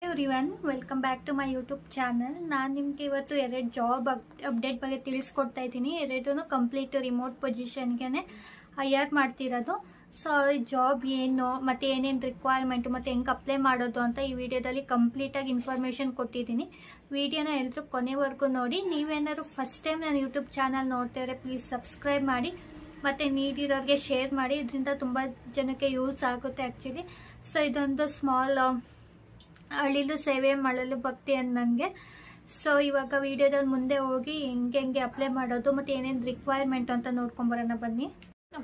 Everyone welcome back to my YouTube channel. ನಾನು ನಿಮಗೆ ಇವತ್ತು ಎರಡು ಜಾಬ್ ಅಪ್ಡೇಟ್ ಬಗ್ಗೆ ತಿಳಿಸ್ಕೊಡ್ತಾ ಇದ್ದೀನಿ. ಎರಡೂ ಕಂಪ್ಲೀಟ್ ರಿಮೋಟ್ ಪೊಸಿಷನ್ಗೆ ಹೈಯರ್ ಮಾಡ್ತಿರೋದು. ಸೊ ಈ ಜಾಬ್ ಏನು ಮತ್ತು ಏನೇನು ರಿಕ್ವೈರ್ಮೆಂಟು ಮತ್ತು ಹೆಂಗೆ ಅಪ್ಲೈ ಮಾಡೋದು ಅಂತ ಈ ವಿಡಿಯೋದಲ್ಲಿ ಕಂಪ್ಲೀಟಾಗಿ ಇನ್ಫಾರ್ಮೇಷನ್ ಕೊಟ್ಟಿದ್ದೀನಿ. ವಿಡಿಯೋನ ಎಲ್ಲರೂ ಕೊನೆವರೆಗೂ ನೋಡಿ. ನೀವೇನಾದ್ರು ಫಸ್ಟ್ ಟೈಮ್ ನಾನು ಯೂಟ್ಯೂಬ್ ಚಾನಲ್ ನೋಡ್ತಿದ್ರೆ ಪ್ಲೀಸ್ ಸಬ್ಸ್ಕ್ರೈಬ್ ಮಾಡಿ ಮತ್ತು ನೀಡಿರೋರಿಗೆ ಶೇರ್ ಮಾಡಿ. ಇದರಿಂದ ತುಂಬ ಜನಕ್ಕೆ ಯೂಸ್ ಆಗುತ್ತೆ ಆ್ಯಕ್ಚುಲಿ. ಸೊ ಇದೊಂದು ಸ್ಮಾಲ್ ಅಳಿಲು ಸೇವೆ ಮಾಡಲು ಭಕ್ತಿ ಅನ್ನಂಗೆ. ಸೊ ಇವಾಗ ವಿಡಿಯೋದಲ್ಲಿ ಮುಂದೆ ಹೋಗಿ ಹೆಂಗೆ ಅಪ್ಲೈ ಮಾಡೋದು ಮತ್ತು ಏನೇನು ರಿಕ್ವೈರ್ಮೆಂಟ್ ಅಂತ ನೋಡ್ಕೊಂಬರೋಣ ಬನ್ನಿ.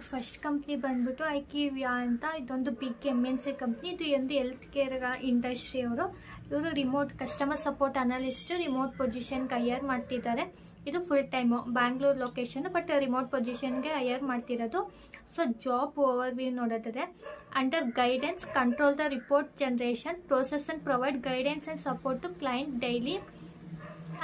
ಫಸ್ಟ್ ಕಂಪ್ನಿ ಬಂದ್ಬಿಟ್ಟು ಐಕ್ಯೂವಿಯಾ ಅಂತ. ಇದೊಂದು ಬಿಗ್ MNC ಕಂಪ್ನಿ. ಇದು ಒಂದು ಹೆಲ್ತ್ ಕೇರ್ ಇಂಡಸ್ಟ್ರಿ. ಇವರು remote customer support analyst remote ಪೊಸಿಷನ್ಗೆ ಹೈಯರ್ ಮಾಡ್ತಿದ್ದಾರೆ. ಇದು full time Bangalore location, but remote ಪೊಸಿಷನ್ಗೆ ಹೈಯರ್ ಮಾಡ್ತಿರೋದು. ಸೊ ಜಾಬ್ ಓವರ್ ವ್ಯೂ ನೋಡಿದ್ರೆ, under guidance control the report generation process and provide guidance and support to client daily.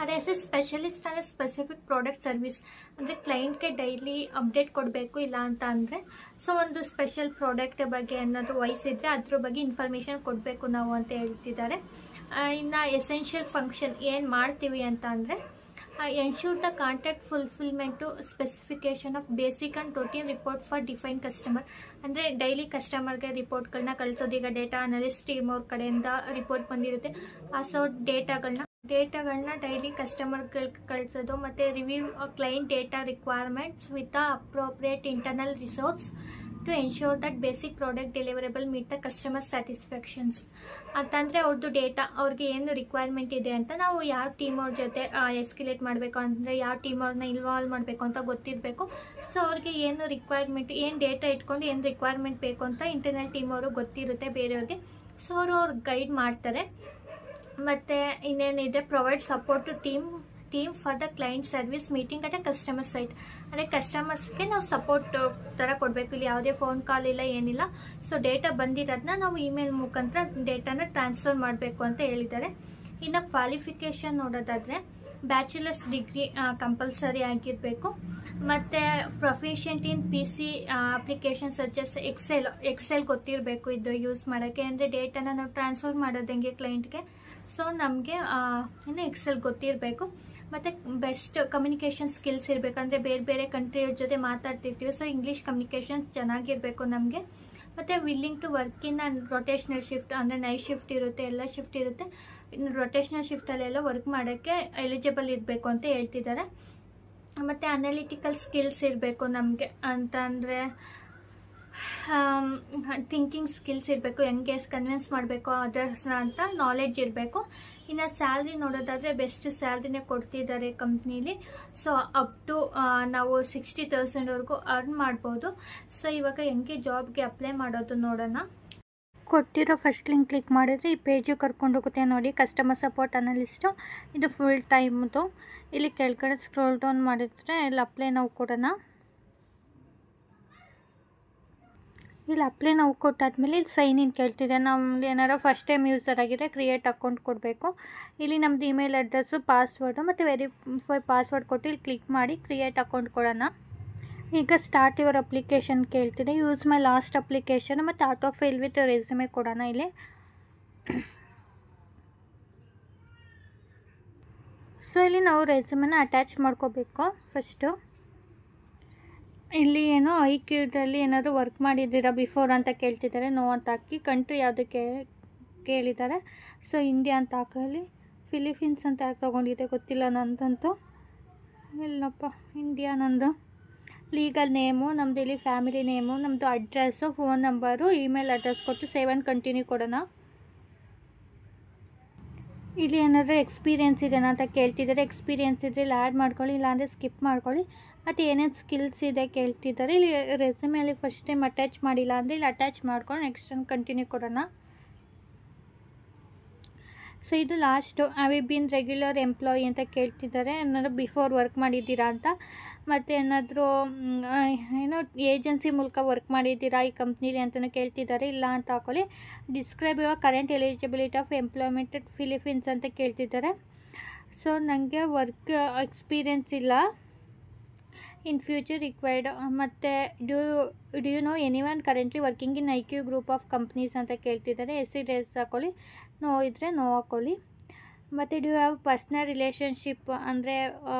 ಅದೇ specialist ಅಂದರೆ specific product service ಅಂದರೆ ಕ್ಲೈಂಟ್ಗೆ ಡೈಲಿ ಅಪ್ಡೇಟ್ ಕೊಡಬೇಕು. ಇಲ್ಲ ಅಂತ ಅಂದರೆ ಸೊ ಒಂದು ಸ್ಪೆಷಲ್ ಪ್ರಾಡಕ್ಟ್ ಬಗ್ಗೆ ಏನಾದರೂ ವಹಿಸಿದ್ರೆ ಅದ್ರ ಬಗ್ಗೆ ಇನ್ಫಾರ್ಮೇಷನ್ ಕೊಡಬೇಕು ನಾವು ಅಂತ ಹೇಳ್ತಿದ್ದಾರೆ. ಇನ್ನು ಎಸೆನ್ಷಿಯಲ್ ಫಂಕ್ಷನ್ ಏನು ಮಾಡ್ತೀವಿ ಅಂತ ಅಂದರೆ, ensure the contact fulfilment specification of basic and routine report for define customer. ಅಂದರೆ ಡೈಲಿ ಕಸ್ಟಮರ್ಗೆ ರಿಪೋರ್ಟ್ಗಳನ್ನ ಕಳಿಸೋದು. ಈಗ ಡೇಟಾ ಅನಾಲಿಸ್ಟ್ ಟೀಮ್ ಅವ್ರ ಕಡೆಯಿಂದ ರಿಪೋರ್ಟ್ ಬಂದಿರುತ್ತೆ. ಸೊ ಡೇಟಾಗಳನ್ನ ಡೈಲಿ ಕಸ್ಟಮರ್ಗಳಿಗೆ ಕಳಿಸೋದು. ಮತ್ತು review client data requirements with the appropriate internal resource to ensure that basic product deliverable meet the customer satisfactions. ಅಂತಂದರೆ ಅವ್ರದ್ದು ಡೇಟಾ ಅವ್ರಿಗೆ ಏನು ರಿಕ್ವೈರ್ಮೆಂಟ್ ಇದೆ ಅಂತ ನಾವು ಯಾವ ಟೀಮ್ ಅವ್ರ ಜೊತೆ ಎಸ್ಕ್ಯುಲೇಟ್ ಮಾಡಬೇಕು, ಅಂದರೆ ಯಾವ ಟೀಮ್ ಅವ್ರನ್ನ ಇನ್ವಾಲ್ವ್ ಮಾಡಬೇಕು ಅಂತ ಗೊತ್ತಿರಬೇಕು. ಸೊ ಅವ್ರಿಗೆ ಏನು ರಿಕ್ವೈರ್ಮೆಂಟ್, ಏನು ಡೇಟಾ ಇಟ್ಕೊಂಡು ಏನು ರಿಕ್ವೈರ್ಮೆಂಟ್ ಬೇಕು ಅಂತ ಇಂಟರ್ನಲ್ ಟೀಮ್ ಅವರು ಗೊತ್ತಿರುತ್ತೆ ಬೇರೆಯವ್ರಿಗೆ. ಸೊ ಅವ್ರು ಗೈಡ್ ಮಾಡ್ತಾರೆ. ಮತ್ತು ಇನ್ನೇನಿದೆ, provide support to team for the client service meeting at a customer site. ಅಂದರೆ ಕಸ್ಟಮರ್ಸ್ಗೆ ನಾವು ಸಪೋರ್ಟ್ ಥರ ಕೊಡಬೇಕು. ಇಲ್ಲಿ ಯಾವುದೇ ಫೋನ್ ಕಾಲ್ ಇಲ್ಲ, ಏನಿಲ್ಲ. ಸೊ ಡೇಟಾ ಬಂದಿರೋದನ್ನ ನಾವು ಇಮೇಲ್ ಮುಖಾಂತರ ಡೇಟಾನ ಟ್ರಾನ್ಸ್ಫರ್ ಮಾಡಬೇಕು ಅಂತ ಹೇಳಿದ್ದಾರೆ. ಇನ್ನು ಕ್ವಾಲಿಫಿಕೇಷನ್ ನೋಡೋದಾದರೆ, ಬ್ಯಾಚುಲರ್ಸ್ ಡಿಗ್ರಿ ಕಂಪಲ್ಸರಿ ಆಗಿರಬೇಕು. ಮತ್ತು ಪ್ರೊಫಿಷಿಯಂಟ್ ಇನ್ PC ಅಪ್ಲಿಕೇಶನ್ ಸಜೆಸ್ ಎಕ್ಸೆಲ್ ಗೊತ್ತಿರಬೇಕು ಇದು ಯೂಸ್ ಮಾಡೋಕ್ಕೆ. ಅಂದರೆ ಡೇಟಾನ ನಾವು ಟ್ರಾನ್ಸ್ಫರ್ ಮಾಡೋದು ಹೆಂಗೆ ಕ್ಲೈಂಟ್ಗೆ, ಸೊ ನಮಗೆ ಇನ್ನು ಎಕ್ಸೆಲ್ ಗೊತ್ತಿರಬೇಕು. ಮತ್ತು ಬೆಸ್ಟ್ ಕಮ್ಯುನಿಕೇಷನ್ ಸ್ಕಿಲ್ಸ್ ಇರಬೇಕು. ಅಂದರೆ ಬೇರೆ ಬೇರೆ ಕಂಟ್ರಿಯವ್ರ ಜೊತೆ ಮಾತಾಡ್ತಿರ್ತೀವಿ, ಸೊ ಇಂಗ್ಲೀಷ್ ಕಮ್ಯುನಿಕೇಷನ್ ಚೆನ್ನಾಗಿರಬೇಕು ನಮಗೆ. ಮತ್ತು willing to work in and rotational shift, ಅಂದರೆ ನೈಟ್ ಶಿಫ್ಟ್ ಇರುತ್ತೆ, ಎಲ್ಲ ಶಿಫ್ಟ್ ಇರುತ್ತೆ. ಇನ್ನು ರೊಟೇಷ್ನಲ್ ಶಿಫ್ಟಲ್ಲೆಲ್ಲ ವರ್ಕ್ ಮಾಡೋಕ್ಕೆ ಎಲಿಜಿಬಲ್ ಇರಬೇಕು ಅಂತ ಹೇಳ್ತಿದ್ದಾರೆ. ಮತ್ತು ಅನಾಲಿಟಿಕಲ್ ಸ್ಕಿಲ್ಸ್ ಇರಬೇಕು ನಮಗೆ. ಅಂತಂದರೆ ಥಿಂಕಿಂಗ್ ಸ್ಕಿಲ್ಸ್ ಇರಬೇಕು, ಹೆಂಗೆ ಕನ್ವಿನ್ಸ್ ಮಾಡಬೇಕು ಅದರ್ಸ್ನ ಅಂತ ನಾಲೆಡ್ಜ್ ಇರಬೇಕು. ಇನ್ನು ಸ್ಯಾಲ್ರಿ ನೋಡೋದಾದರೆ ಬೆಸ್ಟ್ ಸ್ಯಾಲ್ರಿನೇ ಕೊಡ್ತಿದ್ದಾರೆ ಕಂಪ್ನೀಲಿ. ಸೊ ಅಪ್ ಟು ನಾವು 60,000ವರೆಗೂ ಅರ್ನ್ ಮಾಡ್ಬೋದು. ಸೊ ಇವಾಗ ಹೆಂಗೆ ಜಾಬ್ಗೆ ಅಪ್ಲೈ ಮಾಡೋದು ನೋಡೋಣ. ಕೊಟ್ಟಿರೋ ಫಸ್ಟ್ ಲಿಂಕ್ ಕ್ಲಿಕ್ ಮಾಡಿದರೆ ಈ ಪೇಜಿಗೆ ಕರ್ಕೊಂಡು ಹೋಗುತ್ತೆ ನೋಡಿ. ಕಸ್ಟಮರ್ ಸಪೋರ್ಟ್ ಅನಲಿಸ್ಟು, ಇದು ಫುಲ್ ಟೈಮ್ದು. ಇಲ್ಲಿ ಕೆಳಗಡೆ ಸ್ಕ್ರೋಲ್ ಡೌನ್ ಮಾಡಿದ್ರೆ ಇಲ್ಲಿ ಅಪ್ಲೈ ನಾವು ಕೊಡೋಣ. ಇಲ್ಲಿ ಅಪ್ಲೈ ನಾವು ಕೊಟ್ಟಾದ್ಮೇಲೆ ಇಲ್ಲಿ ಸೈನ್ ಇನ್ ಕೇಳ್ತಿದೆ. ನಮ್ದು ಏನಾರು ಫಸ್ಟ್ ಟೈಮ್ ಯೂಸರ್ ಆಗಿದ್ರೆ ಕ್ರಿಯೇಟ್ ಅಕೌಂಟ್ ಕೊಡಬೇಕು. ಇಲ್ಲಿ ನಮ್ಮದು ಇಮೇಲ್ ಅಡ್ರೆಸ್ಸು, ಪಾಸ್ವರ್ಡು ಮತ್ತು ವೆರಿಫೈ ಪಾಸ್ವರ್ಡ್ ಕೊಟ್ಟು ಇಲ್ಲಿ ಕ್ಲಿಕ್ ಮಾಡಿ ಕ್ರಿಯೇಟ್ ಅಕೌಂಟ್ ಕೊಡೋಣ. ಈಗ ಸ್ಟಾರ್ಟ್ ಯುವರ್ ಅಪ್ಲಿಕೇಶನ್ ಕೇಳ್ತಿದೆ. ಯೂಸ್ ಮೈ ಲಾಸ್ಟ್ ಅಪ್ಲಿಕೇಶನ್ ಮತ್ತು ಆಟೋ ಫೈಲ್ ವಿತ್ ರೆಸ್ಯೂಮೆ ಕೊಡೋಣ. ಇಲ್ಲಿ ಸೊ ಇಲ್ಲಿ ನಾವು ರೆಸ್ಯೂಮೆನ ಅಟ್ಯಾಚ್ ಮಾಡ್ಕೋಬೇಕು ಫಸ್ಟು. ಇಲ್ಲಿ ಏನೋ ಐಕ್ಯೂದಲ್ಲಿ ಏನಾದರೂ ವರ್ಕ್ ಮಾಡಿದ್ದೀರಾ ಬಿಫೋರ್ ಅಂತ ಕೇಳ್ತಿದ್ದಾರೆ. ನೋ ಅಂತ ಹಾಕಿ. ಕಂಟ್ರಿ ಯಾವುದಕ್ಕೆ ಕೇಳಿದ್ದಾರೆ. ಸೊ ಇಂಡಿಯಾ ಅಂತ ಹಾಕಲಿ. ಫಿಲಿಪೀನ್ಸ್ ಅಂತ ಯಾಕೆ ತೊಗೊಂಡಿದ್ದೆ ಗೊತ್ತಿಲ್ಲ ನಂದಂತೂ. ಇಲ್ಲಪ್ಪ, ಇಂಡಿಯಾ ನಂದು. ಲೀಗಲ್ ನೇಮು ನಮ್ಮದು, ಇಲ್ಲಿ ಫ್ಯಾಮಿಲಿ ನೇಮು, ನಮ್ಮದು address, phone number, email address ಕೊಟ್ಟು ಸೇವ್ ಆ್ಯಂಡ್ ಕಂಟಿನ್ಯೂ ಕೊಡೋಣ. ಇಲ್ಲಿ ಏನಾದರೂ ಎಕ್ಸ್ಪೀರಿಯೆನ್ಸ್ ಇದೆನಾ ಅಂತ ಕೇಳ್ತಿದ್ದಾರೆ. ಎಕ್ಸ್ಪೀರಿಯೆನ್ಸ್ ಇದ್ದರೆ ಇಲ್ಲಿ ಆ್ಯಡ್ ಮಾಡ್ಕೊಳ್ಳಿ, ಇಲ್ಲಾಂದರೆ ಸ್ಕಿಪ್ ಮಾಡ್ಕೊಳ್ಳಿ. ಮತ್ತು ಏನೇನು ಸ್ಕಿಲ್ಸ್ ಇದೆ ಕೇಳ್ತಿದ್ದಾರೆ. ಇಲ್ಲಿ ರೆಸ್ಯೂಮೆಯಲ್ಲಿ ಫಸ್ಟ್ ಟೈಮ್ ಅಟ್ಯಾಚ್ ಮಾಡಿಲ್ಲ ಅಂದರೆ ಇಲ್ಲಿ ಅಟ್ಯಾಚ್ ಮಾಡ್ಕೊಂಡು ನೆಕ್ಸ್ಟ್ ಟೈಮ್ ಕಂಟಿನ್ಯೂ ಕೊಡೋಣ. ಸೊ ಇದು last. Have you been regular employee ಅಂತ ಕೇಳ್ತಿದ್ದಾರೆ. ಏನಾದರೂ ಬಿಫೋರ್ ವರ್ಕ್ ಮಾಡಿದ್ದೀರಾ ಅಂತ. ಮತ್ತು ಏನಾದರೂ ಏನೋ ಏಜೆನ್ಸಿ ಮೂಲಕ ವರ್ಕ್ ಮಾಡಿದ್ದೀರಾ ಈ ಕಂಪ್ನೀಲಿ ಅಂತಲೂ ಕೇಳ್ತಿದ್ದಾರೆ. ಇಲ್ಲ ಅಂತ ಹಾಕೊಳ್ಳಿ. Describe your current eligibility of employment at Philippines ಅಂತ ಕೇಳ್ತಿದ್ದಾರೆ. ಸೊ ನನಗೆ ವರ್ಕ್ ಎಕ್ಸ್ಪೀರಿಯೆನ್ಸ್ ಇಲ್ಲ. In future required. ಮತ್ತು do you know any one currently working in IQ group of companies ಅಂತ ಕೇಳ್ತಿದ್ದಾರೆ. ಎಸ್ ಹಾಕೊಳ್ಳಿ. ನೋ ಇದ್ದರೆ ನೋ ಹಾಕ್ಕೊಳ್ಳಿ. ಮತ್ತು ಡ್ಯೂ ಹ್ಯಾವ್ ಪರ್ಸ್ನಲ್ ರಿಲೇಷನ್ಶಿಪ್ ಅಂದರೆ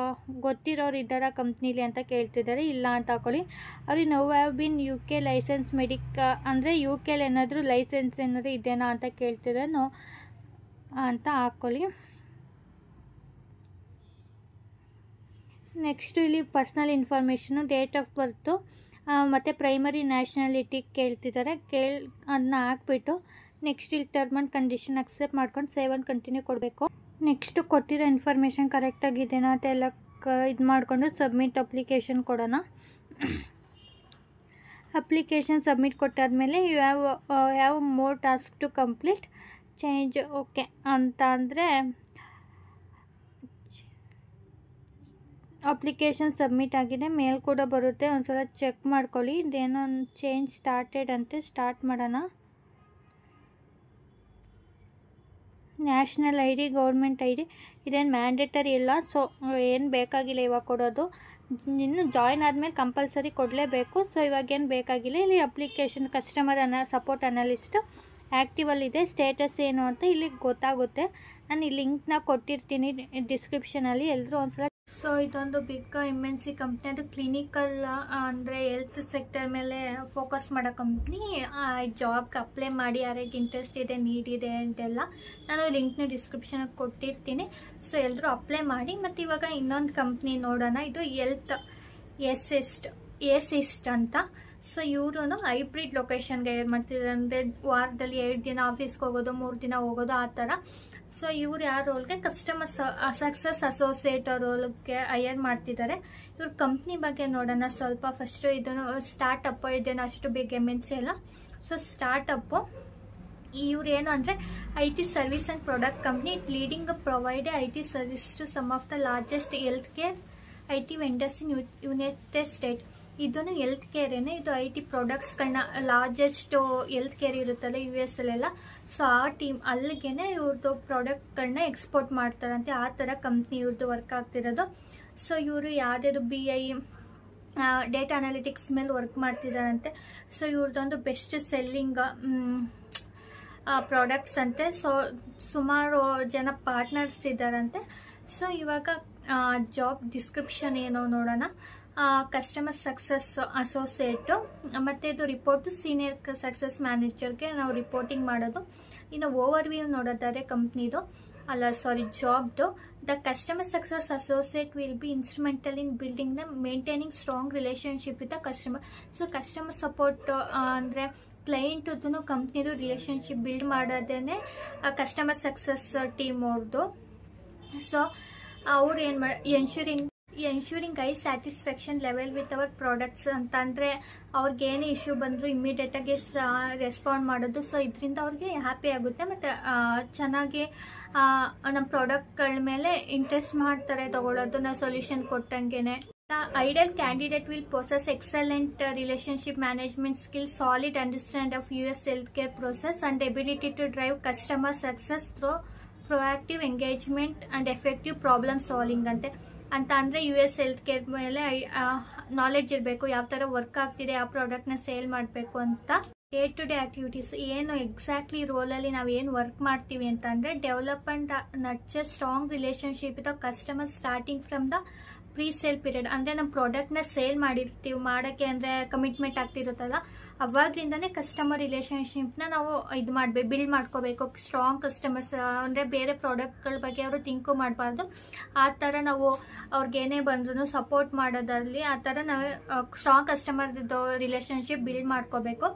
ಗೊತ್ತಿರೋರು ಇದ್ದಾರಾ ಕಂಪ್ನೀಲಿ ಅಂತ ಕೇಳ್ತಿದ್ದಾರೆ, ಇಲ್ಲ ಅಂತ ಹಾಕ್ಕೊಳ್ಳಿ. ಅವ್ರಿಗೆ no have been UK licence ಅಂದರೆ ಯು ಕೆಲಿ ಏನಾದರೂ ಲೈಸೆನ್ಸ್ ಏನಾದರೂ ಇದೆಯಾ ಅಂತ ಕೇಳ್ತಿದ್ದಾರೆ, ನೋ ಅಂತ ಹಾಕ್ಕೊಳ್ಳಿ. ನೆಕ್ಸ್ಟು ಇಲ್ಲಿ personal information, date of birth ಮತ್ತು ಪ್ರೈಮರಿ ನ್ಯಾಷನಾಲಿಟಿ ಕೇಳ್ತಿದ್ದಾರೆ, ಅದನ್ನ ಹಾಕ್ಬಿಟ್ಟು ನೆಕ್ಸ್ಟ್ ಇಲ್ಲಿ ಟರ್ಮ್ ಆ್ಯಂಡ್ ಕಂಡೀಷನ್ ಅಕ್ಸೆಪ್ಟ್ ಮಾಡ್ಕೊಂಡು ಸೇವ್ ಆ್ಯಂಡ್ ಕಂಟಿನ್ಯೂ ಕೊಡಬೇಕು. ನೆಕ್ಸ್ಟು ಕೊಟ್ಟಿರೋ ಇನ್ಫಾರ್ಮೇಷನ್ ಕರೆಕ್ಟಾಗಿದೆಯಾ ಅಂತ ಎಲ್ಲ ಇದು ಮಾಡಿಕೊಂಡು ಸಬ್ಮಿಟ್ ಅಪ್ಲಿಕೇಶನ್ ಕೊಡೋಣ. ಅಪ್ಲಿಕೇಶನ್ ಸಬ್ಮಿಟ್ ಕೊಟ್ಟಾದಮೇಲೆ you have more task to complete, change okay ಅಂತ ಅಂದರೆ ಅಪ್ಲಿಕೇಶನ್ ಸಬ್ಮಿಟ್ ಆಗಿದೆ, ಮೇಲ್ ಕೂಡ ಬರುತ್ತೆ, ಒಂದ್ಸಲ ಚೆಕ್ ಮಾಡ್ಕೊಳ್ಳಿ. ಇದೇನೋ ಚೇಂಜ್ ಸ್ಟಾರ್ಟೆಡ್ ಅಂತೆ, ಸ್ಟಾರ್ಟ್ ಮಾಡೋಣ. National I D, government I D ಇದೇನು ಮ್ಯಾಂಡೇಟರಿ ಇಲ್ಲ, ಸೊ ಏನು ಬೇಕಾಗಿಲ್ಲ ಇವಾಗ ಕೊಡೋದು. ಇನ್ನು ಜಾಯ್ನ್ ಆದಮೇಲೆ ಕಂಪಲ್ಸರಿ ಕೊಡಲೇಬೇಕು, ಸೊ ಇವಾಗೇನು ಬೇಕಾಗಿಲ್ಲ. ಇಲ್ಲಿ ಅಪ್ಲಿಕೇಶನ್ ಕಸ್ಟಮರ್ ಸಪೋರ್ಟ್ ಅನಲಿಸ್ಟ್ ಆ್ಯಕ್ಟಿವಲ್ಲಿದೆ, ಸ್ಟೇಟಸ್ ಏನು ಅಂತ ಇಲ್ಲಿ ಗೊತ್ತಾಗುತ್ತೆ. ನಾನು ಈ ಲಿಂಕ್ನ ಕೊಟ್ಟಿರ್ತೀನಿ ಡಿಸ್ಕ್ರಿಪ್ಷನಲ್ಲಿ, ಎಲ್ಲರೂ ಒಂದ್ಸಲ. ಸೊ ಇದೊಂದು ಬಿಗ್ MNC ಕಂಪ್ನಿ, ಅದು ಕ್ಲಿನಿಕಲ್ ಅಂದರೆ ಹೆಲ್ತ್ ಸೆಕ್ಟರ್ ಮೇಲೆ ಫೋಕಸ್ ಮಾಡೋ ಕಂಪ್ನಿ. ಜಾಬ್ಗೆ ಅಪ್ಲೈ ಮಾಡಿ ಯಾರಿಗೆ ಇಂಟ್ರೆಸ್ಟ್ ಇದೆ, ನೀಡ್ ಇದೆ ಅಂತೆಲ್ಲ ನಾನು ಲಿಂಕ್ನ ಡಿಸ್ಕ್ರಿಪ್ಷನ್ಗೆ ಕೊಟ್ಟಿರ್ತೀನಿ. ಸೊ ಎಲ್ಲರೂ ಅಪ್ಲೈ ಮಾಡಿ. ಮತ್ತು ಇವಾಗ ಇನ್ನೊಂದು ಕಂಪ್ನಿ ನೋಡೋಣ, ಇದು ಹೆಲ್ತ್ ಎಸಿಸ್ಟ್ ಅಂತ. ಸೊ ಇವರು ಹೈಬ್ರಿಡ್ ಲೊಕೇಶನ್ಗೆ ಏನು ಮಾಡ್ತಿದ್ದಾರೆ ಅಂದರೆ ವಾರದಲ್ಲಿ 2 ದಿನ ಆಫೀಸ್ಗೆ ಹೋಗೋದು, 3 ದಿನ ಹೋಗೋದು, ಆ ಥರ. ಸೊ ಇವ್ರು ಯಾವ ರೋಲ್ಗೆ ಕಸ್ಟಮರ್ ಸಕ್ಸಸ್ ಅಸೋಸಿಯೇಟ್ ರೋಲ್ಗೆ ಹೈಯರ್ ಮಾಡ್ತಿದ್ದಾರೆ. ಇವ್ರ ಕಂಪ್ನಿ ಬಗ್ಗೆ ನೋಡೋಣ ಸ್ವಲ್ಪ. ಫಸ್ಟು ಇದನ್ನು ಸ್ಟಾರ್ಟಪ್ ಇದೇನು ಅಷ್ಟು ಬಿಗ್ MNC ಅಲ್ಲ. ಸೊ ಸ್ಟಾರ್ಟಪ್ಪು ಇವ್ರು ಏನು ಅಂದರೆ IT service and product company. It leading provide IT service to some of the largest health care IT vendors in United State. ಇದನ್ನು ಹೆಲ್ತ್ ಕೇರೇನೆ, ಇದು IT ಪ್ರಾಡಕ್ಟ್ಸ್ಗಳನ್ನ ಲಾರ್ಜೆಸ್ಟ್ ಹೆಲ್ತ್ ಕೇರ್ ಇರುತ್ತಲ್ಲ US ಅಲ್ಲೆಲ್ಲ, ಸೊ ಆ ಟೀಮ್ ಅಲ್ಲಿಗೇನೆ ಇವ್ರದ್ದು ಪ್ರಾಡಕ್ಟ್ಗಳನ್ನ ಎಕ್ಸ್ಪೋರ್ಟ್ ಮಾಡ್ತಾರಂತೆ. ಆ ಥರ ಕಂಪ್ನಿ ಇವ್ರದ್ದು ವರ್ಕ್ ಆಗ್ತಿರೋದು. ಸೊ ಇವರು ಯಾವುದಾದ್ರು BI ಡೇಟಾ ಅನಾಲಿಟಿಕ್ಸ್ ಮೇಲೆ ವರ್ಕ್ ಮಾಡ್ತಿದ್ದಾರಂತೆ. ಸೊ ಇವ್ರದ್ದೊಂದು ಬೆಸ್ಟ್ ಸೆಲ್ಲಿಂಗ್ ಪ್ರಾಡಕ್ಟ್ಸ್ ಅಂತೆ. ಸೊ ಸುಮಾರು ಜನ ಪಾರ್ಟ್ನರ್ಸ್ ಇದ್ದಾರಂತೆ. ಸೊ ಇವಾಗ ಜಾಬ್ ಡಿಸ್ಕ್ರಿಪ್ಷನ್ ಏನೋ ನೋಡೋಣ. ಕಸ್ಟಮರ್ ಸಕ್ಸಸ್ ಅಸೋಸಿಯೇಟು, ಮತ್ತು ಇದು ರಿಪೋರ್ಟು ಸೀನಿಯರ್ ಸಕ್ಸಸ್ ಮ್ಯಾನೇಜರ್ಗೆ ನಾವು ರಿಪೋರ್ಟಿಂಗ್ ಮಾಡೋದು. ಇನ್ನು ಓವರ್ ವ್ಯೂ ನೋಡೋದಾದ್ರೆ ಕಂಪ್ನಿದು ಜಾಬ್ದು. The customer success associate will be instrumental in building the maintaining strong relationship with the customer. So customer support ಅಂದರೆ ಕ್ಲೈಂಟು ಕಂಪ್ನಿದು ರಿಲೇಷನ್ಶಿಪ್ ಬಿಲ್ಡ್ ಮಾಡೋದೇ ಕಸ್ಟಮರ್ ಸಕ್ಸಸ್ ಟೀಮ್ ಅವ್ರದ್ದು. ಸೊ ಅವ್ರು ಏನು ensuring high satisfaction level with our products ಅಂತಂದರೆ ಅವ್ರಿಗೇನೇ issue ಬಂದರೂ ಇಮ್ಮಿಡಿಯೇಟಾಗಿ respond ಮಾಡೋದು. ಸೊ ಇದರಿಂದ ಅವ್ರಿಗೆ ಹ್ಯಾಪಿ ಆಗುತ್ತೆ, ಮತ್ತು ಚೆನ್ನಾಗಿ ನಮ್ಮ ಪ್ರಾಡಕ್ಟ್ಗಳ ಮೇಲೆ ಇಂಟ್ರೆಸ್ಟ್ ಮಾಡ್ತಾರೆ ತಗೊಳ್ಳೋದು, ನಾವು ಸೊಲ್ಯೂಷನ್ ಕೊಟ್ಟಂಗೆ. Ideal candidate will possess excellent relationship management skill, solid understand of US health care process and ability to drive customer success through proactive engagement and effective problem solving ಅಂತ ಅಂದರೆ US ಹೆಲ್ತ್ ಕೇರ್ ಮೇಲೆ knowledge ಇರಬೇಕು, ಯಾವ ಥರ work ಆಗ್ತಿದೆ, ಆ ಪ್ರಾಡಕ್ಟ್ನ sale ಮಾಡಬೇಕು ಅಂತ. ಡೇ ಟು ಡೇ ಆಕ್ಟಿವಿಟೀಸ್ ಏನು ಎಕ್ಸಾಕ್ಟ್ಲಿ ರೋಲಲ್ಲಿ ನಾವು ಏನು ವರ್ಕ್ ಮಾಡ್ತೀವಿ ಅಂತಂದರೆ develop and nurture strong relationship with customer starting from the pre sale period. ಅಂದರೆ ನಮ್ಮ ಪ್ರಾಡಕ್ಟ್ನ ಸೇಲ್ ಮಾಡಿರ್ತೀವಿ, ಮಾಡೋಕ್ಕೆ ಅಂದರೆ ಕಮಿಟ್ಮೆಂಟ್ ಆಗ್ತಿರುತ್ತಲ್ಲ, ಅವಾಗ್ಲಿಂದನೇ ಕಸ್ಟಮರ್ ರಿಲೇಷನ್ಶಿಪ್ನ ನಾವು ಬಿಲ್ಡ್ ಮಾಡ್ಕೋಬೇಕು. ಸ್ಟ್ರಾಂಗ್ ಕಸ್ಟಮರ್ಸ್ ಅಂದರೆ ಬೇರೆ ಪ್ರಾಡಕ್ಟ್ಗಳ ಬಗ್ಗೆ ಅವರು ಥಿಂಕು ಮಾಡಬಾರ್ದು. ಆ ಥರ ನಾವು ಅವ್ರಿಗೇನೇ ಬಂದ್ರೂ ಸಪೋರ್ಟ್ ಮಾಡೋದ್ರಲ್ಲಿ ಆ ಥರ ನಾವು ಸ್ಟ್ರಾಂಗ್ ಕಸ್ಟಮರ್ದು ರಿಲೇಷನ್ಶಿಪ್ ಬಿಲ್ಡ್ ಮಾಡ್ಕೋಬೇಕು.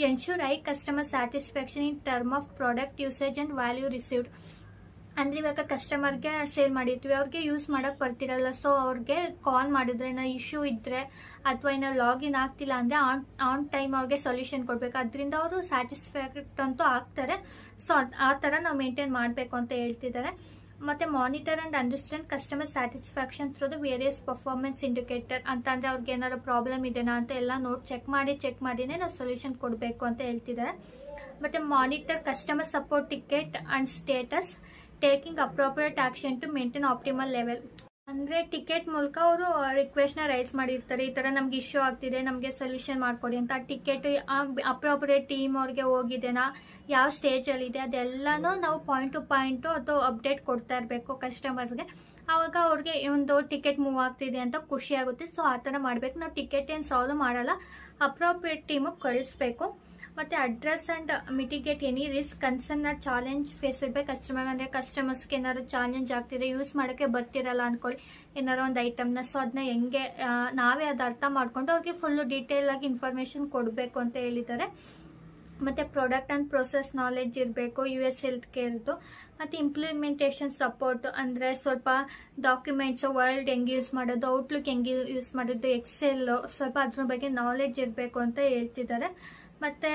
Ensure high customer satisfaction in term of product usage and value received. ಅಂದರೆ ಇವಾಗ ಕಸ್ಟಮರ್ಗೆ ಸೇಲ್ ಮಾಡಿರ್ತೀವಿ, ಅವ್ರಿಗೆ ಯೂಸ್ ಮಾಡೋಕ್ಕೆ ಬರ್ತಿರಲ್ಲ, ಸೊ ಅವ್ರಿಗೆ ಕಾಲ್ ಮಾಡಿದ್ರೆ ಏನೋ ಇಶ್ಯೂ ಇದ್ದರೆ ಅಥವಾ ಏನೋ ಲಾಗಿನ್ ಆಗ್ತಿಲ್ಲ ಅಂದರೆ ಆನ್ ಟೈಮ್ ಅವ್ರಿಗೆ ಸೊಲ್ಯೂಷನ್ ಕೊಡಬೇಕು. ಅದರಿಂದ ಅವರು ಸ್ಯಾಟಿಸ್ಫ್ಯಾಕ್ಟ್ ಅಂತೂ ಆಗ್ತಾರೆ. ಸೊ ಆ ಥರ ನಾವು ಮೇಂಟೈನ್ ಮಾಡಬೇಕು ಅಂತ ಹೇಳ್ತಿದ್ದಾರೆ. ಮತ್ತು monitor and understand customer satisfaction through the various performance indicator ಅಂತಂದರೆ ಅವ್ರಿಗೆ ಏನಾದ್ರು ಪ್ರಾಬ್ಲಮ್ ಇದೆನಾ ಅಂತ ಎಲ್ಲ ನೋಡಿ ಚೆಕ್ ಮಾಡಿನೇ ನಾವು ಸೊಲ್ಯೂಷನ್ ಕೊಡಬೇಕು ಅಂತ ಹೇಳ್ತಿದ್ದಾರೆ. ಮತ್ತು monitor customer support ticket and status, taking appropriate action to maintain optimal level. ಅಂದರೆ ಟಿಕೆಟ್ ಮೂಲಕ ಅವರು ರಿಕ್ವೆಸ್ಟ್ನ ರೈಸ್ ಮಾಡಿರ್ತಾರೆ, ಈ ಥರ ನಮ್ಗೆ ಇಶ್ಯೂ ಆಗ್ತಿದೆ, ನಮಗೆ ಸೊಲ್ಯೂಷನ್ ಮಾಡಿಕೊಡಿ ಅಂತ. ಟಿಕೆಟ್ ಅಪ್ರಾಪ್ರಿಯೇಟ್ ಟೀಮ್ ಅವ್ರಿಗೆ ಹೋಗಿದೆನಾ, ಯಾವ ಸ್ಟೇಜಲ್ಲಿದೆ, ಅದೆಲ್ಲನೂ ನಾವು ಪಾಯಿಂಟ್ ಟು ಪಾಯಿಂಟು ಅಥವಾ ಅಪ್ಡೇಟ್ ಕೊಡ್ತಾ ಇರಬೇಕು ಕಸ್ಟಮರ್ಗೆ. ಆವಾಗ ಅವ್ರಿಗೆ ಒಂದು ಟಿಕೆಟ್ ಮೂವ್ ಆಗ್ತಿದೆ ಅಂತ ಖುಷಿ ಆಗುತ್ತೆ. ಸೊ ಆ ಥರ ಮಾಡಬೇಕು. ನಾವು ಟಿಕೆಟ್ ಏನು ಸಾಲ್ವ್ ಮಾಡಲ್ಲ, ಅಪ್ರಾಪ್ರಿಯೇಟ್ ಟೀಮಿಗೆ ಕಳಿಸ್ಬೇಕು. ಮತ್ತು address and mitigate any risk concern or challenge faced by customer. ಅಂದರೆ ಕಸ್ಟಮರ್ಸ್ಗೆ ಏನಾದ್ರು ಚಾಲೆಂಜ್ ಆಗ್ತಿದೆ, ಯೂಸ್ ಮಾಡೋಕ್ಕೆ ಬರ್ತಿರಲ್ಲ ಅಂದ್ಕೊಳ್ಳಿ ಏನಾರೋ ಒಂದು ಐಟಮ್ನ. ಸೊ ಅದನ್ನ ಹೆಂಗೆ ನಾವೇ ಅದು ಅರ್ಥ ಮಾಡಿಕೊಂಡು ಅವ್ರಿಗೆ ಫುಲ್ಲು ಡೀಟೇಲಾಗಿ ಇನ್ಫಾರ್ಮೇಷನ್ ಕೊಡಬೇಕು ಅಂತ ಹೇಳಿದ್ದಾರೆ. ಮತ್ತು ಪ್ರಾಡಕ್ಟ್ ಆ್ಯಂಡ್ ಪ್ರೊಸೆಸ್ ನಾಲೆಡ್ಜ್ ಇರಬೇಕು US ಹೆಲ್ತ್ ಕೇರ್ದು. ಮತ್ತು ಇಂಪ್ಲಿಮೆಂಟೇಷನ್ ಸಪೋರ್ಟ್, ಅಂದರೆ ಸ್ವಲ್ಪ ಡಾಕ್ಯುಮೆಂಟ್ಸ್ ವರ್ಲ್ಡ್ ಹೆಂಗೆ ಯೂಸ್ ಮಾಡೋದು, ಔಟ್ಲುಕ್ ಹೆಂಗೆ ಯೂಸ್ ಮಾಡೋದು, ಎಕ್ಸೆಲ್, ಸ್ವಲ್ಪ ಅದ್ರ ಬಗ್ಗೆ ನಾಲೆಡ್ಜ್ ಇರಬೇಕು ಅಂತ ಹೇಳ್ತಿದ್ದಾರೆ. ಮತ್ತು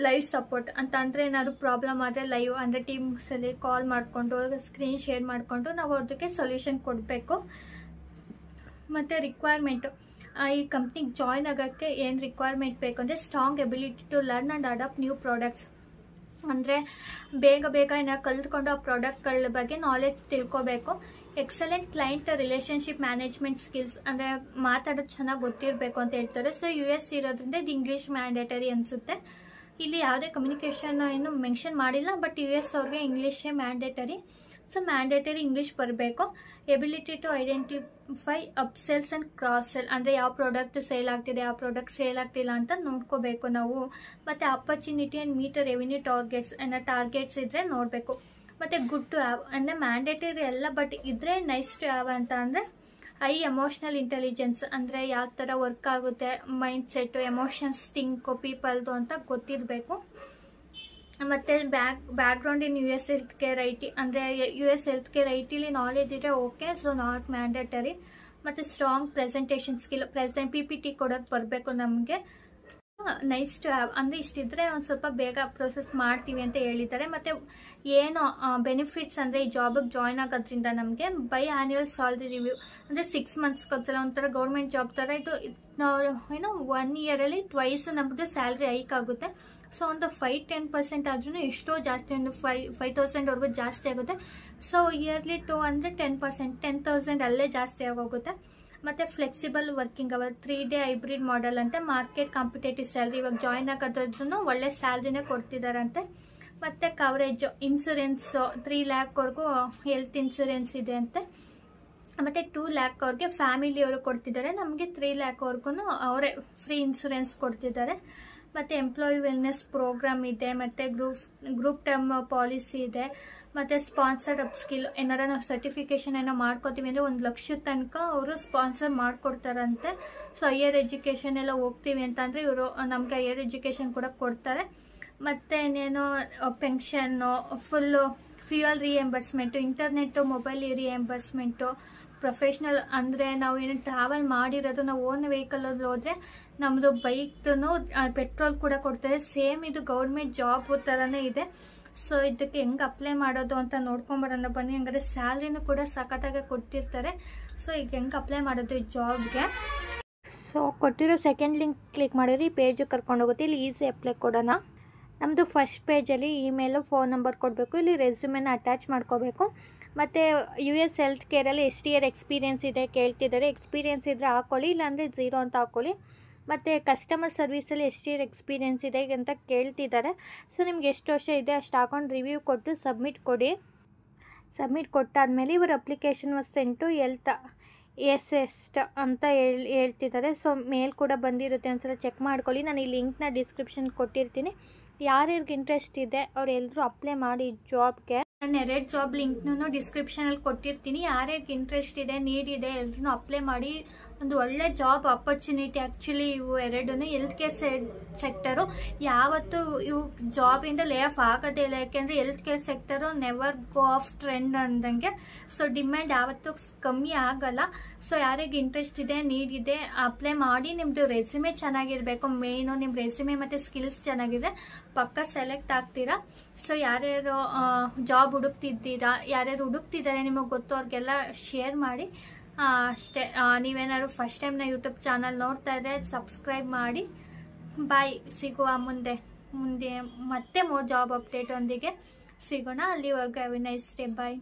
ಲೈವ್ ಸಪೋರ್ಟ್ ಅಂತ ಅಂದರೆ ಏನಾದ್ರು ಪ್ರಾಬ್ಲಮ್ ಆದರೆ ಲೈವ್ ಅಂದರೆ ಟೀಮ್ಸಲ್ಲಿ ಕಾಲ್ ಮಾಡಿಕೊಂಡು ಸ್ಕ್ರೀನ್ ಶೇರ್ ಮಾಡಿಕೊಂಡು ನಾವು ಅದಕ್ಕೆ ಸೊಲ್ಯೂಷನ್ ಕೊಡಬೇಕು. ಮತ್ತು ರಿಕ್ವೈರ್ಮೆಂಟು, ಈ ಕಂಪ್ನಿಗೆ ಜಾಯ್ನ್ ಆಗೋಕ್ಕೆ ಏನು ರಿಕ್ವೈರ್ಮೆಂಟ್ ಬೇಕು ಅಂದರೆ strong ability to learn and adapt new products. ಅಂದರೆ ಬೇಗ ಏನಾದ್ರು ಕಲ್ತ್ಕೊಂಡು ಆ ಪ್ರಾಡಕ್ಟ್ಗಳ ಬಗ್ಗೆ ನಾಲೆಡ್ಜ್ ತಿಳ್ಕೊಬೇಕು. Excellent client relationship management skills, ಅಂದರೆ ಮಾತಾಡೋದು ಚೆನ್ನಾಗಿ ಗೊತ್ತಿರಬೇಕು ಅಂತ ಹೇಳ್ತಾರೆ. ಸೊ US ಇರೋದ್ರಿಂದ ಇದು ಇಂಗ್ಲೀಷ್ ಮ್ಯಾಂಡೇಟರಿ ಅನಿಸುತ್ತೆ. ಇಲ್ಲಿ ಯಾವುದೇ ಕಮ್ಯುನಿಕೇಷನ್ ಏನು ಮೆನ್ಷನ್ ಮಾಡಿಲ್ಲ, ಬಟ್ US ಅವ್ರಿಗೆ ಇಂಗ್ಲೀಷೇ ಮ್ಯಾಂಡೇಟರಿ. ಸೊ ಮ್ಯಾಂಡೇಟರಿ ಇಂಗ್ಲೀಷ್ ಬರಬೇಕು. Ability to identify upsells and cross sell, ಅಂದರೆ ಯಾವ ಪ್ರಾಡಕ್ಟ್ ಸೇಲ್ ಆಗ್ತಿದೆ, ಯಾವ ಪ್ರಾಡಕ್ಟ್ ಸೇಲ್ ಆಗ್ತಿಲ್ಲ ಅಂತ ನೋಡ್ಕೋಬೇಕು ನಾವು. ಮತ್ತು opportunity and meet revenue targets ಇದ್ದರೆ ನೋಡಬೇಕು. ಮತ್ತು ಗುಡ್ ಟು ಹ್ಯಾವ್ ಅಂದರೆ ಮ್ಯಾಂಡೇಟರಿ ಎಲ್ಲ, ಬಟ್ ಇದ್ರೆ ನೈಸ್ ಟು ಹ್ಯಾವ್ ಅಂತ ಅಂದರೆ ಹೈ ಎಮೋಷ್ನಲ್ ಇಂಟೆಲಿಜೆನ್ಸ್, ಅಂದರೆ ಯಾವ ಥರ ವರ್ಕ್ ಆಗುತ್ತೆ ಮೈಂಡ್ ಸೆಟ್ಟು, ಎಮೋಷನ್ಸ್, ಥಿಂಕು, ಪೀಪಲ್ದು ಅಂತ ಗೊತ್ತಿರಬೇಕು. ಮತ್ತು background in US health care IT, ಅಂದರೆ US ಹೆಲ್ತ್ ಕೇರ್ ITಲಿ ನಾಲೆಜ್ ಇದ್ರೆ ಓಕೆ, ಸೊ ನಾಟ್ ಮ್ಯಾಂಡೇಟರಿ. ಮತ್ತು ಸ್ಟ್ರಾಂಗ್ ಪ್ರೆಸೆಂಟೇಷನ್ ಸ್ಕಿಲ್, PPT ಕೊಡೋಕ್ಕೆ ಬರಬೇಕು ನಮಗೆ. ನೈಸ್ ಟು ಹ್ಯಾವ್ ಅಂದರೆ ಇಷ್ಟಿದ್ರೆ ಒಂದು ಸ್ವಲ್ಪ ಬೇಗ ಪ್ರೊಸೆಸ್ ಮಾಡ್ತೀವಿ ಅಂತ ಹೇಳಿದ್ದಾರೆ. ಮತ್ತು ಏನು ಬೆನಿಫಿಟ್ಸ್ ಅಂದರೆ ಈ ಜಾಬಿಗೆ ಜಾಯ್ನ್ ಆಗೋದ್ರಿಂದ ನಮಗೆ ಬೈ ಆ್ಯನ್ಯುವಲ್ ಸ್ಯಾಲ್ರಿ ರಿವ್ಯೂ, ಅಂದರೆ 6 ಮಂತ್ಸ್ಗೊಂದ್ಸಲ ಒಂಥರ ಗೌರ್ಮೆಂಟ್ ಜಾಬ್ ಥರ ಇದು. ನಾವು 1 ಇಯರಲ್ಲಿ ಟ್ವೈಸ್ ನಮ್ಮದು ಸ್ಯಾಲ್ರಿ ಹೈಕ್ ಆಗುತ್ತೆ. ಸೊ ಒಂದು 5-10% ಆದ್ರೂ ಎಷ್ಟೋ ಜಾಸ್ತಿ, ಒಂದು 5,000ವರೆಗೂ ಜಾಸ್ತಿ ಆಗುತ್ತೆ. ಸೊ ಇಯರ್ಲಿ 2 ಅಂದರೆ 10%, 10,000 ಅಲ್ಲೇ ಜಾಸ್ತಿ ಆಗೋಗುತ್ತೆ. ಮತ್ತು flexible working hour, 3 day hybrid model ಅಂತೆ. ಮಾರ್ಕೆಟ್ ಕಾಂಪಿಟೇಟಿವ್ ಸ್ಯಾಲ್ರಿ, ಇವಾಗ ಜಾಯ್ನ್ ಆಗೋದ್ರೂ ಒಳ್ಳೆ ಸ್ಯಾಲ್ರಿನೇ ಕೊಡ್ತಿದ್ದಾರಂತೆ. ಮತ್ತು ಕವರೇಜ್ ಇನ್ಸೂರೆನ್ಸು 3 ಲ್ಯಾಕ್ವರೆಗೂ ಹೆಲ್ತ್ ಇನ್ಸೂರೆನ್ಸ್ ಇದೆ ಅಂತೆ. ಮತ್ತು 2 ಲ್ಯಾಕ್ ಅವ್ರಿಗೆ ಫ್ಯಾಮಿಲಿಯವರು ಕೊಡ್ತಿದ್ದಾರೆ, ನಮಗೆ 3 ಲ್ಯಾಕ್ವರೆಗೂ ಅವರೇ ಫ್ರೀ ಇನ್ಸೂರೆನ್ಸ್ ಕೊಡ್ತಿದ್ದಾರೆ. ಮತ್ತು ಎಂಪ್ಲಾಯಿ ವೆಲ್ನೆಸ್ ಪ್ರೋಗ್ರಾಮ್ ಇದೆ. ಮತ್ತು ಗ್ರೂಪ್ ಟರ್ಮ್ ಪಾಲಿಸಿ ಇದೆ. ಮತ್ತು ಸ್ಪಾನ್ಸರ್ಡ್ ಅಪ್ ಸ್ಕಿಲ್, ಏನಾರ ನಾವು ಸರ್ಟಿಫಿಕೇಷನ್ ಏನೋ ಮಾಡ್ಕೋತೀವಿ ಅಂದರೆ 1 ಲಕ್ಷದ ತನಕ ಅವರು ಸ್ಪಾನ್ಸರ್ ಮಾಡಿಕೊಡ್ತಾರಂತೆ. ಸೊ ಹೈಯರ್ ಎಜುಕೇಷನ್ ಎಲ್ಲ ಹೋಗ್ತೀವಿ ಅಂತಂದರೆ ಇವರು ನಮಗೆ ಹೈಯರ್ ಎಜುಕೇಷನ್ ಕೂಡ ಕೊಡ್ತಾರೆ. ಮತ್ತು ಇನ್ನೇನು pension, full fuel reimbursement, internet, mobile reimbursement, professional ಅಂದರೆ ನಾವು ಏನು ಟ್ರಾವೆಲ್ ಮಾಡಿರೋದು, ನಾವು ಓನ್ ವೆಹಿಕಲಲ್ಲಿ ಹೋದರೆ ನಮ್ಮದು ಬೈಕ್ದು ಪೆಟ್ರೋಲ್ ಕೂಡ ಕೊಡ್ತಾರೆ. ಸೇಮ್ ಇದು ಗೌರ್ಮೆಂಟ್ ಜಾಬ್ ಥರನೇ ಇದೆ. ಸೊ ಇದಕ್ಕೆ ಹೆಂಗೆ ಅಪ್ಲೈ ಮಾಡೋದು ಅಂತ ನೋಡ್ಕೊಂಬರೋಣ ಬನ್ನಿ. ಹಂಗಾದ್ರೆ ಸ್ಯಾಲ್ರಿನೂ ಕೂಡ ಸಖತ್ತಾಗಿ ಕೊಡ್ತಿರ್ತಾರೆ. ಸೊ ಈಗ ಹೆಂಗೆ ಅಪ್ಲೈ ಮಾಡೋದು ಈ ಜಾಬ್ಗೆ. ಸೊ ಕೊಟ್ಟಿರೋ ಸೆಕೆಂಡ್ ಲಿಂಕ್ ಕ್ಲಿಕ್ ಮಾಡಿದ್ರೆ ಈ ಪೇಜಿಗೆ ಕರ್ಕೊಂಡೋಗುತ್ತೆ. ಇಲ್ಲಿ ಈಸಿ ಅಪ್ಲೈ ಕೊಡೋಣ. ನಮ್ಮದು ಫಸ್ಟ್ ಪೇಜಲ್ಲಿ ಇಮೇಲು, ಫೋನ್ ನಂಬರ್ ಕೊಡಬೇಕು. ಇಲ್ಲಿ ರೆಸ್ಯೂಮೆನ ಅಟ್ಯಾಚ್ ಮಾಡ್ಕೋಬೇಕು. ಮತ್ತು US ಹೆಲ್ತ್ ಕೇರಲ್ಲಿ ಎಷ್ಟು ಇಯರ್ ಎಕ್ಸ್ಪೀರಿಯೆನ್ಸ್ ಇದೆ ಕೇಳ್ತಿದ್ದಾರೆ. ಎಕ್ಸ್ಪೀರಿಯೆನ್ಸ್ ಇದ್ದರೆ ಹಾಕ್ಕೊಳ್ಳಿ, ಇಲ್ಲಾಂದರೆ 0 ಅಂತ ಹಾಕ್ಕೊಳ್ಳಿ. ಮತ್ತು ಕಸ್ಟಮರ್ ಸರ್ವಿಸಲ್ಲಿ ಎಷ್ಟು ಇಯರ್ ಎಕ್ಸ್ಪೀರಿಯೆನ್ಸ್ ಇದೆ ಅಂತ ಕೇಳ್ತಿದ್ದಾರೆ. ಸೊ ನಿಮ್ಗೆ ಎಷ್ಟು ವರ್ಷ ಇದೆ ಅಷ್ಟು ಹಾಕೊಂಡು ರಿವ್ಯೂ ಕೊಟ್ಟು ಸಬ್ಮಿಟ್ ಕೊಡಿ. ಸಬ್ಮಿಟ್ ಕೊಟ್ಟಾದಮೇಲೆ ಇವರು application was sent to HealthAsyst ಅಂತ ಹೇಳ್ತಿದ್ದಾರೆ. ಸೊ ಮೇಲ್ ಕೂಡ ಬಂದಿರುತ್ತೆ, ಒಂದ್ಸಲ ಚೆಕ್ ಮಾಡ್ಕೊಳ್ಳಿ. ನಾನು ಈ ಲಿಂಕ್ನ ಡಿಸ್ಕ್ರಿಪ್ಷನ್ ಕೊಟ್ಟಿರ್ತೀನಿ. ಯಾರ್ಯಾರಿಗೆ ಇಂಟ್ರೆಸ್ಟ್ ಇದೆ ಅವರೆಲ್ಲರೂ ಅಪ್ಲೈ ಮಾಡಿ ಜಾಬ್ಗೆ. ನಾನು 2 ಜಾಬ್ ಲಿಂಕ್ನೂ ಡಿಸ್ಕ್ರಿಪ್ಷನಲ್ಲಿ ಕೊಟ್ಟಿರ್ತೀನಿ. ಯಾರ್ಯಾರಿಗೆ ಇಂಟ್ರೆಸ್ಟ್ ಇದೆ, ನೀಡ್ ಇದೆ, ಎಲ್ಲರೂ ಅಪ್ಲೈ ಮಾಡಿ. ಒಂದು ಒಳ್ಳೆ ಜಾಬ್ ಆಪರ್ಚುನಿಟಿ ಆ್ಯಕ್ಚುಲಿ ಇವು 2 ಹೆಲ್ತ್ ಕೇರ್ ಸೆಕ್ಟರು. ಯಾವತ್ತೂ ಇವು ಜಾಬಿಂದ ಲೇ ಆಫ್ ಆಗೋದೇ ಇಲ್ಲ, ಯಾಕೆಂದರೆ health care sector never go of trend ಅಂದಂಗೆ. ಸೊ ಡಿಮ್ಯಾಂಡ್ ಯಾವತ್ತೂ ಕಮ್ಮಿ ಆಗಲ್ಲ. ಸೊ ಯಾರಿಗೆ ಇಂಟ್ರೆಸ್ಟ್ ಇದೆ, ನೀಡ್ ಇದೆ, ಅಪ್ಲೈ ಮಾಡಿ. ನಿಮ್ಮದು ರೆಸ್ಯೂಮೆ ಚೆನ್ನಾಗಿರಬೇಕು. ಮೇಯ್ನು ನಿಮ್ಮ ರೆಸ್ಯೂಮೆ ಮತ್ತು ಸ್ಕಿಲ್ಸ್ ಚೆನ್ನಾಗಿದೆ, ಪಕ್ಕ ಸೆಲೆಕ್ಟ್ ಆಗ್ತೀರಾ. ಸೊ ಯಾರ್ಯಾರು ಜಾಬ್ ಹುಡುಕ್ತಿದ್ದೀರಾ, ಯಾರ್ಯಾರು ಹುಡುಕ್ತಿದ್ದಾರೆ ನಿಮಗೆ ಗೊತ್ತು ಅವ್ರಿಗೆಲ್ಲ ಶೇರ್ ಮಾಡಿ. ಅಷ್ಟೇ. ನೀವೇನಾದ್ರು ಫಸ್ಟ್ ಟೈಮ್ ಯೂಟ್ಯೂಬ್ ಚಾನಲ್ ನೋಡ್ತಾ ಇದ್ದರೆ ಸಬ್ಸ್ಕ್ರೈಬ್ ಮಾಡಿ. ಬಾಯ್. ಸಿಗುವ ಮುಂದೆ ಮತ್ತೆ ಜಾಬ್ ಅಪ್ಡೇಟ್ ಒಂದಿಗೆ ಸಿಗೋಣ. ಅಲ್ಲಿವರೆಗೂ have a nice day. Bye.